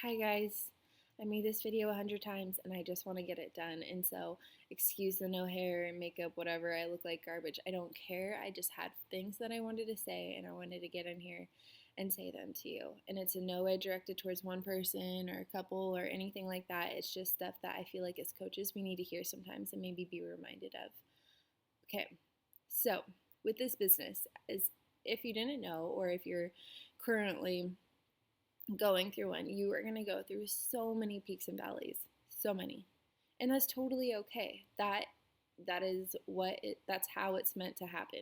Hi guys, I made this video 100 times and I just want to get it done. And so, excuse the no hair and makeup, whatever, I look like garbage. I don't care. I just had things that I wanted to say and I wanted to get in here and say them to you. And it's in no way directed towards one person or a couple or anything like that. It's just stuff that I feel like as coaches we need to hear sometimes and maybe be reminded of. Okay, so with this business, is if you didn't know or if you're currently going through one, you are going to go through so many peaks and valleys, so many. And that's totally okay. That's how it's meant to happen.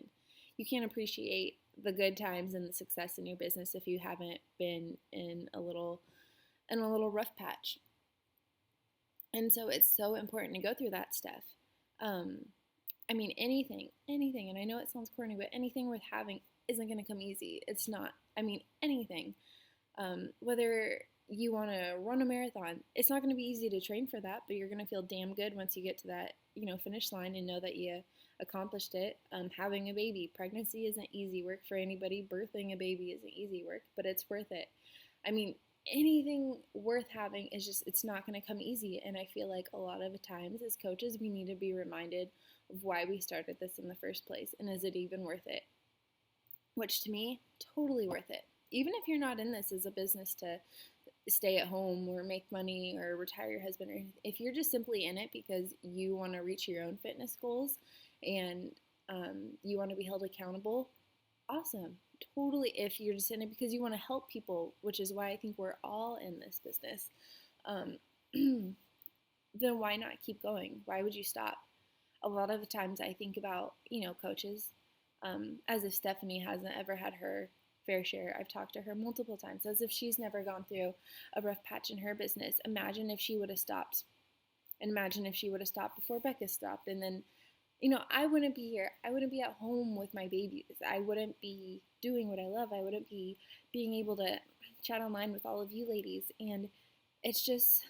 You can't appreciate the good times and the success in your business if you haven't been in a little rough patch. And so it's so important to go through that stuff. Um, I mean, anything, and I know it sounds corny, but anything worth having isn't going to come easy. It's not. I mean, anything. Whether you want to run a marathon, it's not going to be easy to train for that, but you're going to feel damn good once you get to that, finish line and know that you accomplished it. Having a baby, pregnancy isn't easy work for anybody. Birthing a baby isn't easy work, but it's worth it. I mean, anything worth having is just, it's not going to come easy. And I feel like a lot of the times as coaches, we need to be reminded of why we started this in the first place and is it even worth it? Which to me, totally worth it. Even if you're not in this as a business to stay at home or make money or retire your husband, or if you're just simply in it because you want to reach your own fitness goals and you want to be held accountable, awesome. Totally. If you're just in it because you want to help people, which is why I think we're all in this business, um, then why not keep going? Why would you stop? A lot of the times I think about, coaches, as if Stephanie hasn't ever had her fair share. I've talked to her multiple times as if she's never gone through a rough patch in her business. Imagine if she would have stopped. And imagine if she would have stopped before Becca stopped. And then, I wouldn't be here. I wouldn't be at home with my babies. I wouldn't be doing what I love. I wouldn't be being able to chat online with all of you ladies. And it's just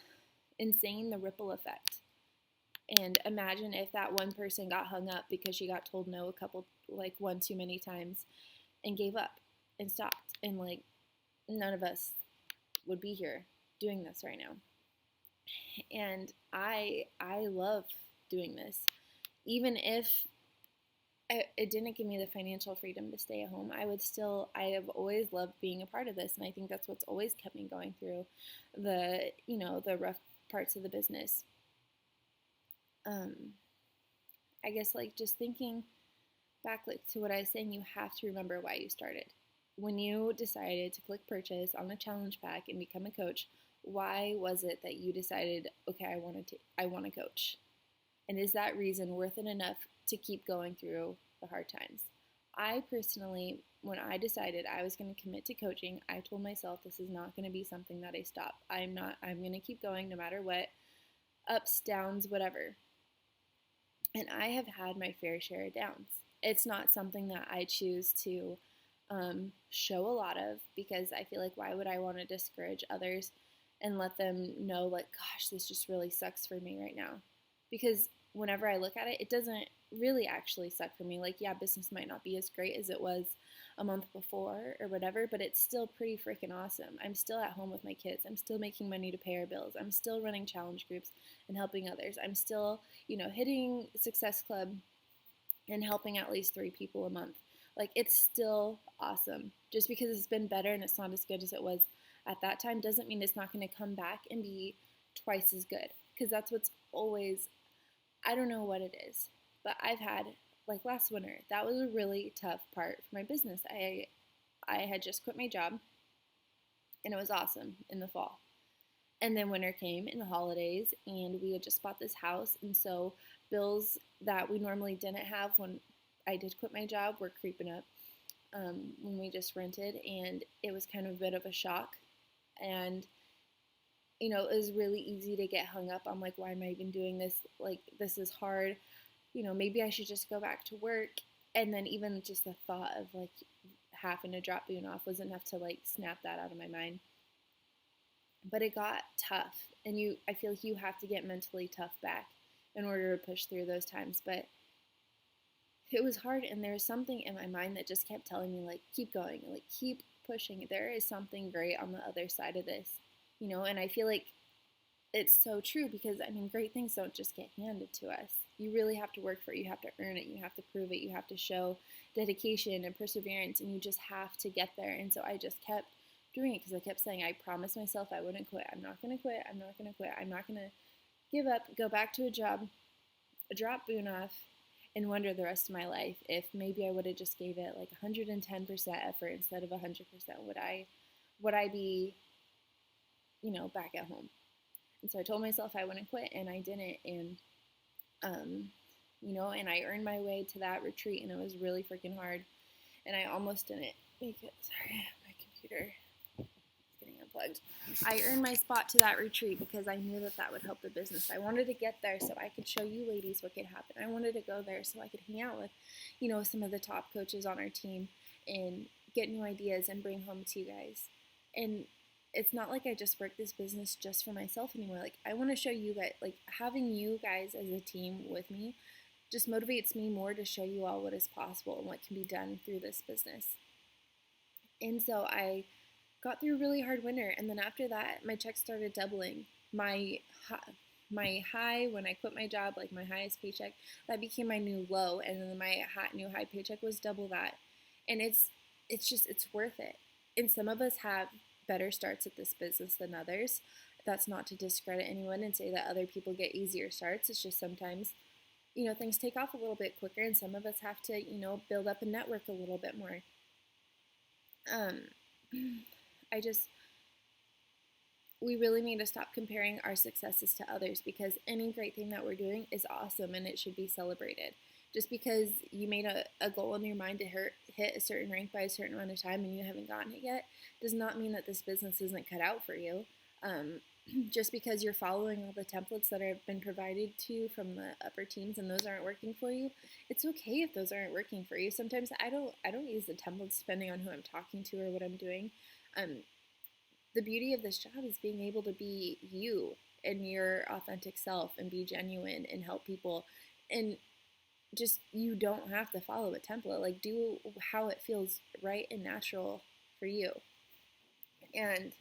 insane, the ripple effect. And imagine if that one person got hung up because she got told no one too many times and gave up and stopped. And none of us would be here doing this right now. And I love doing this. Even if it didn't give me the financial freedom to stay at home, I have always loved being a part of this. And I think that's what's always kept me going through the rough parts of the business. I guess just thinking back to what I was saying, you have to remember why you started. When you decided to click purchase on the challenge pack and become a coach, why was it that you decided, okay, I want to coach? And is that reason worth it enough to keep going through the hard times? I personally, when I decided I was going to commit to coaching, I told myself this is not going to be something that I stop. I'm going to keep going no matter what, ups, downs, whatever. And I have had my fair share of downs. It's not something that I choose to show a lot of because I feel like why would I want to discourage others and let them know gosh, this just really sucks for me right now. Because whenever I look at it, it doesn't really actually suck for me. Yeah, business might not be as great as it was a month before or whatever, but it's still pretty freaking awesome. I'm still at home with my kids. I'm still making money to pay our bills. I'm still running challenge groups and helping others. I'm still, hitting Success Club and helping at least 3 people a month. It's still awesome. Just because it's been better and it's not as good as it was at that time doesn't mean it's not going to come back and be twice as good. Because that's what's always, I don't know what it is, but I've had, last winter, that was a really tough part for my business. I had just quit my job and it was awesome in the fall. And then winter came in the holidays and we had just bought this house. And so bills that we normally didn't have when I did quit my job were creeping up when we just rented. And it was kind of a bit of a shock. And, it was really easy to get hung up. I'm like, why am I even doing this? This is hard. Maybe I should just go back to work. And then even just the thought of having to drop Boone off was enough to snap that out of my mind. But it got tough, and I feel like you have to get mentally tough back in order to push through those times. But it was hard, and there was something in my mind that just kept telling me keep going, keep pushing. There is something great on the other side of this. And I feel like it's so true because, I mean, great things don't just get handed to us. You really have to work for it. You have to earn it. You have to prove it. You have to show dedication and perseverance, and you just have to get there. And so I just kept doing it because I kept saying, I promised myself I wouldn't quit. I'm not going to quit. I'm not going to quit. I'm not going to give up, go back to a job, drop Bunoff, and wonder the rest of my life if maybe I would have just gave it like 110% effort instead of 100%. Would I be, back at home? And so I told myself I wouldn't quit, and I didn't. And and I earned my way to that retreat, and it was really freaking hard. And I almost didn't make it. Sorry, my computer is getting unplugged. I earned my spot to that retreat because I knew that would help the business. I wanted to get there so I could show you ladies what could happen. I wanted to go there so I could hang out with, some of the top coaches on our team and get new ideas and bring home to you guys. And it's not like I just work this business just for myself anymore. Like, I want to show you guys, like, having you guys as a team with me just motivates me more to show you all what is possible and what can be done through this business. And so I got through a really hard winter, and then after that, my checks started doubling. My high when I quit my job, like my highest paycheck, that became my new low, and then my new high paycheck was double that. And it's worth it. And some of us have better starts at this business than others. That's not to discredit anyone and say that other people get easier starts. It's just sometimes, things take off a little bit quicker, and some of us have to, build up a network a little bit more. We really need to stop comparing our successes to others, because any great thing that we're doing is awesome and it should be celebrated. Just because you made a goal in your mind to hit a certain rank by a certain amount of time and you haven't gotten it yet does not mean that this business isn't cut out for you. Just because you're following all the templates that have been provided to you from the upper teams and those aren't working for you, it's okay if those aren't working for you. Sometimes I don't use the templates depending on who I'm talking to or what I'm doing. The beauty of this job is being able to be you and your authentic self and be genuine and help people. And just, you don't have to follow a template. Like, do how it feels right and natural for you. And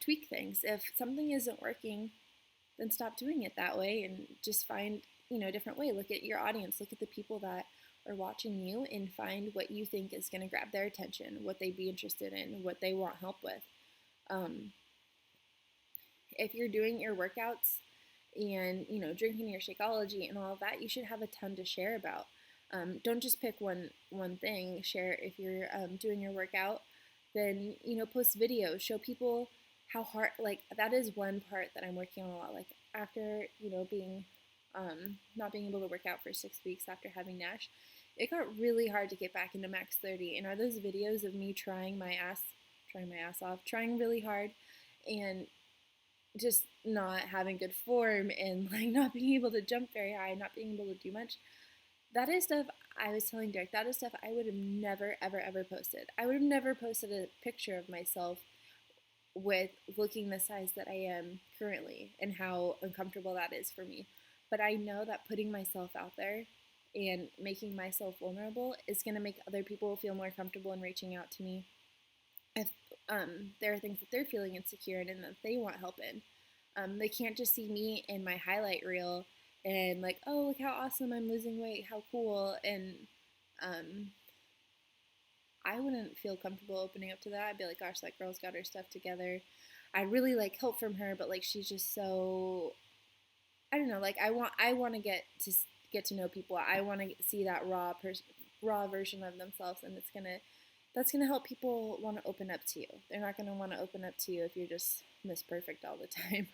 tweak things. If something isn't working, then stop doing it that way and just find, a different way. Look at your audience. Look at the people that are watching you and find what you think is going to grab their attention, what they'd be interested in, what they want help with. If you're doing your workouts and, drinking your Shakeology and all of that, you should have a ton to share about. Don't just pick one thing. Share if you're doing your workout, then, post videos, show people how hard, like, that is one part that I'm working on a lot. Like, after, being, not being able to work out for 6 weeks after having NASH, it got really hard to get back into max 30. And are those videos of me trying my ass off, trying really hard and just not having good form and like not being able to jump very high, not being able to do much. That is stuff I was telling Derek, that is stuff I would have never, ever, ever posted. I would have never posted a picture of myself with looking the size that I am currently and how uncomfortable that is for me. But I know that putting myself out there and making myself vulnerable is going to make other people feel more comfortable in reaching out to me if there are things that they're feeling insecure in and that they want help in. They can't just see me in my highlight reel and like, oh, look how awesome I'm losing weight, how cool. And I wouldn't feel comfortable opening up to that. I'd be like, gosh, that girl's got her stuff together. I'd really like help from her, but like she's just so, I don't know, like I want to get to know people. I want to see that raw version of themselves, and that's gonna help people want to open up to you. They're not gonna want to open up to you if you're just Miss Perfect all the time.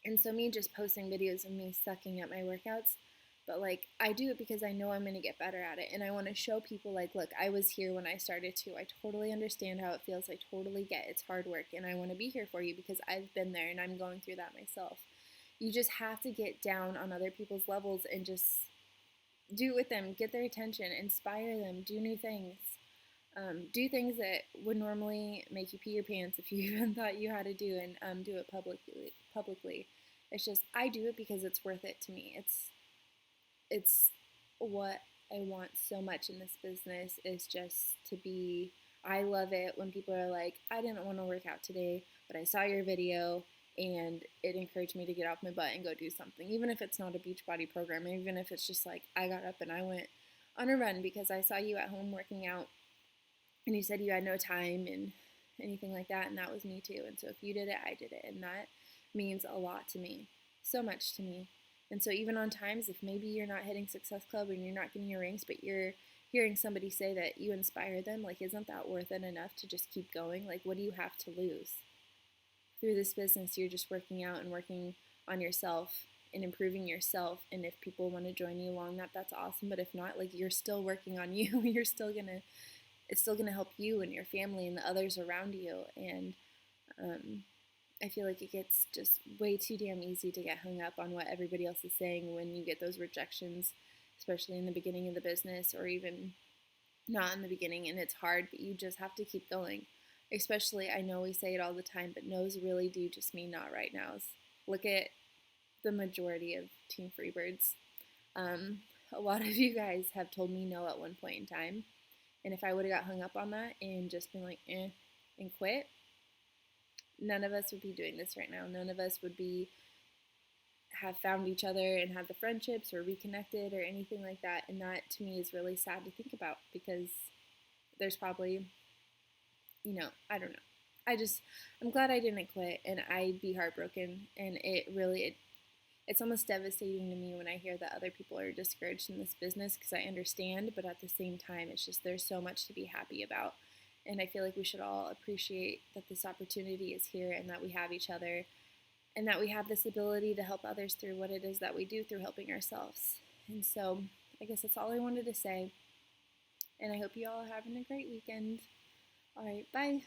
And so me just posting videos of me sucking at my workouts, but like I do it because I know I'm gonna get better at it, and I want to show people like, look, I was here when I started too. I totally understand how it feels. I totally get it's hard work, and I want to be here for you because I've been there and I'm going through that myself. You just have to get down on other people's levels and just do it with them, get their attention, inspire them, do new things. Do things that would normally make you pee your pants if you even thought you had to do, and do it publicly. It's just, I do it because it's worth it to me. It's what I want so much in this business, is just to be I love it when people are like, I didn't want to work out today, but I saw your video and it encouraged me to get off my butt and go do something. Even if it's not a Beachbody program, even if it's just like I got up and I went on a run because I saw you at home working out and you said you had no time and anything like that, and that was me too. And so if you did it, I did it, and that means a lot to me, so much to me. And so even on times if maybe you're not hitting Success Club and you're not getting your ranks, but you're hearing somebody say that you inspire them, like, isn't that worth it enough to just keep going? Like, what do you have to lose? Through this business, you're just working out and working on yourself and improving yourself. And if people want to join you along that, that's awesome. But if not, like, you're still working on you. You're still gonna It's still going to help you and your family and the others around you. And um, I feel like it gets just way too damn easy to get hung up on what everybody else is saying when you get those rejections, especially in the beginning of the business or even not in the beginning. And it's hard, but you just have to keep going. Especially, I know we say it all the time, but no's really do just mean not right nows. Look at the majority of Team Freebirds. A lot of you guys have told me no at one point in time. And if I would have got hung up on that and just been like, and quit, none of us would be doing this right now. None of us would have found each other and had the friendships or reconnected or anything like that. And that to me is really sad to think about because there's probably, I don't know. I'm glad I didn't quit, and I'd be heartbroken. And it's almost devastating to me when I hear that other people are discouraged in this business because I understand, but at the same time, it's just there's so much to be happy about. And I feel like we should all appreciate that this opportunity is here and that we have each other and that we have this ability to help others through what it is that we do through helping ourselves. And so I guess that's all I wanted to say. And I hope you all are having a great weekend. All right, bye.